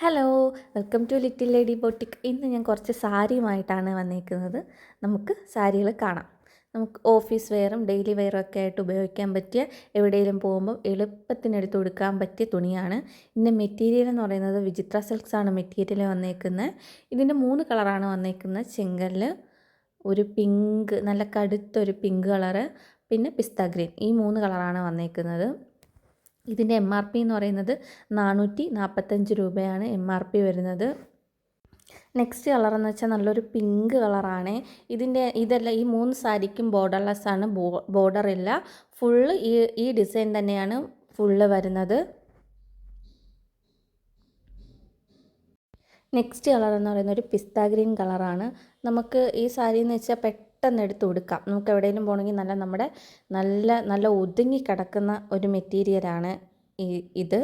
Hello, welcome to little lady boutique. ഇന്ന് ഞാൻ കുറച്ച് സാരിയുമായിട്ടാണ് വന്നിരിക്കുന്നത്. നമുക്ക് സാരികൾ കാണാം. നമുക്ക് ഓഫീസ് വെയറും ഡെയിലി വെയറും ഒക്കെ ആയിട്ട് ഉപയോഗിക്കാൻ പറ്റിയ, എവിടെയെങ്കിലും പോകുമ്പോൾ എളുപ്പത്തിനെടുത്ത് കൊടുക്കാൻ പറ്റിയ തുണിയാണ്. ഇതിൻ്റെ മെറ്റീരിയൽ എന്ന് പറയുന്നത് വിചിത്ര സിൽക്സ് ആണ് മെറ്റീരിയൽ വന്നേക്കുന്നത്. ഇതിൻ്റെ 3 കളറാണ് വന്നേക്കുന്നത്. ചെങ്കല്ല്, ഒരു പിങ്ക്, നല്ല കടുത്തൊരു പിങ്ക് കളറ്, പിന്നെ പിസ്ത ഗ്രീൻ. ഈ 3 കളറാണ് വന്നേക്കുന്നത്. ഇതിൻ്റെ MRP എന്ന് പറയുന്നത് 445 രൂപയാണ് MRP വരുന്നത്. നെക്സ്റ്റ് കളർ എന്ന് വെച്ചാൽ നല്ലൊരു പിങ്ക് കളറാണ്. ഇതെല്ലാം ഈ 3 സാരിക്കും ബോർഡർലെസ് ആണ്, ബോർഡർ ഇല്ല. ഫുള്ള് ഈ ഡിസൈൻ തന്നെയാണ് ഫുള്ള് വരുന്നത്. നെക്സ്റ്റ് കളർ എന്ന് പറയുന്നത് ഒരു പിസ്ത ഗ്രീൻ കളറാണ്. നമുക്ക് ഈ സാരി എന്ന് വെച്ചാൽ പെട്ടെന്ന് എടുത്ത് കൊടുക്കാം. നമുക്ക് എവിടെയെങ്കിലും പോകണമെങ്കിൽ നല്ല ഒതുങ്ങി കിടക്കുന്ന ഒരു മെറ്റീരിയലാണ് ഇത്.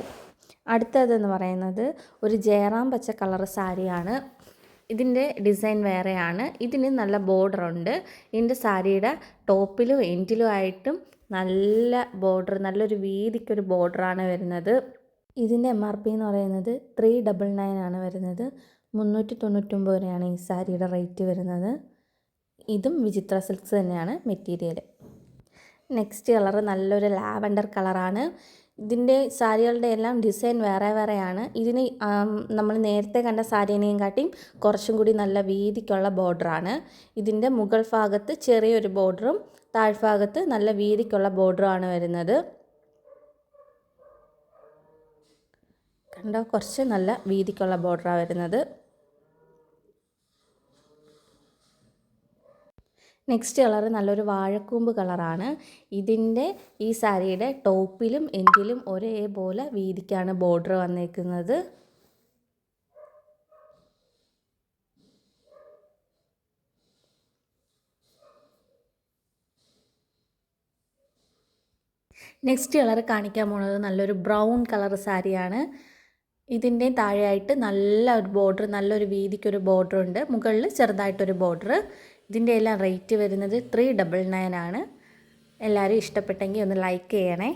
അടുത്തതെന്ന് പറയുന്നത് ഒരു ജയറാം പച്ച കളർ സാരിയാണ്. ഇതിൻ്റെ ഡിസൈൻ വേറെയാണ്. ഇതിന് നല്ല ബോർഡറുണ്ട്. ഇതിൻ്റെ സാരിയുടെ ടോപ്പിലും എൻഡിലും ആയിട്ടും നല്ല ബോർഡർ, നല്ലൊരു വീതിക്കൊരു ബോർഡറാണ് വരുന്നത്. ഇതിൻ്റെ MRP എന്ന് പറയുന്നത് 399 ആണ് വരുന്നത്. 399 രൂപയാണ് ഈ സാരിയുടെ റേറ്റ് വരുന്നത്. ഇതും വിചിത്ര സിൽക്സ് തന്നെയാണ് മെറ്റീരിയൽ. നെക്സ്റ്റ് കളർ നല്ലൊരു ലാവൻഡർ കളറാണ്. ഇതിൻ്റെ സാരികളുടെ എല്ലാം ഡിസൈൻ വേറെ വേറെയാണ്. ഇതിന് നമ്മൾ നേരത്തെ കണ്ട സാരീനെയും കാട്ടിയും കുറച്ചും കൂടി നല്ല വീതിക്കുള്ള ബോർഡറാണ്. ഇതിൻ്റെ മുകൾ ഭാഗത്ത് ചെറിയൊരു ബോർഡറും താഴ്ഭാഗത്ത് നല്ല വീതിക്കുള്ള ബോർഡറുമാണ് വരുന്നത്. കണ്ടോ, കുറച്ച് നല്ല വീതിക്കുള്ള ബോർഡറാണ് വരുന്നത്. നെക്സ്റ്റ് കളർ നല്ലൊരു വാഴക്കൂമ്പ് കളറാണ്. ഈ സാരിയുടെ ടോപ്പിലും എൻഡിലും ഒരേപോലെ വീതിക്കാണ് ബോർഡർ വന്നേക്കുന്നത്. നെക്സ്റ്റ് കളർ കാണിക്കാൻ പോകുന്നത് നല്ലൊരു ബ്രൗൺ കളർ സാരിയാണ്. ഇതിൻ്റെ താഴെയായിട്ട് നല്ല ഒരു ബോർഡർ, നല്ലൊരു വീതിക്കൊരു ബോർഡർ ഉണ്ട്. മുകളിൽ ചെറുതായിട്ടൊരു ബോർഡർ. ഇതിൻ്റെ എല്ലാം റേറ്റ് വരുന്നത് 399 ആണ്. എല്ലാവരും ഇഷ്ടപ്പെട്ടെങ്കിൽ ഒന്ന് ലൈക്ക് ചെയ്യണേ.